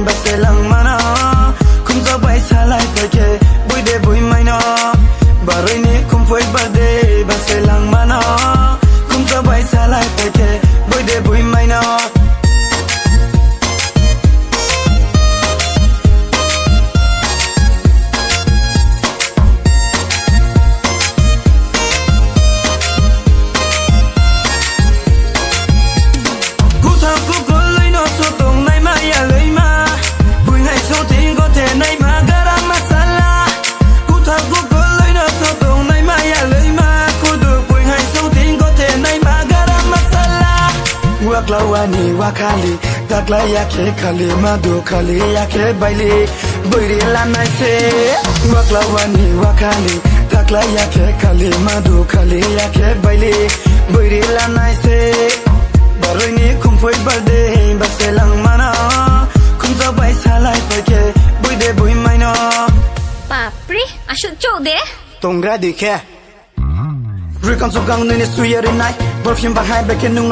ba se lang mana kum zo bai sa lai pe ke bui de bui mai no ba roi ni kum foi birthday ba se lang mana kum zo bai sa lai pe ke bui de bui mai no Waklawani wakali takla yake kali madu kali yake baili buiri lanai se waklawani wakali takla yake kali madu kali yake baili buiri lanai se baroi ni kumphoi birthday ba se lang mana kumza bai salai pake bui de bui mai no papri ashut chou de tongra dikhe Rikon so gang ni suyeri nai perfume ba hai beke nung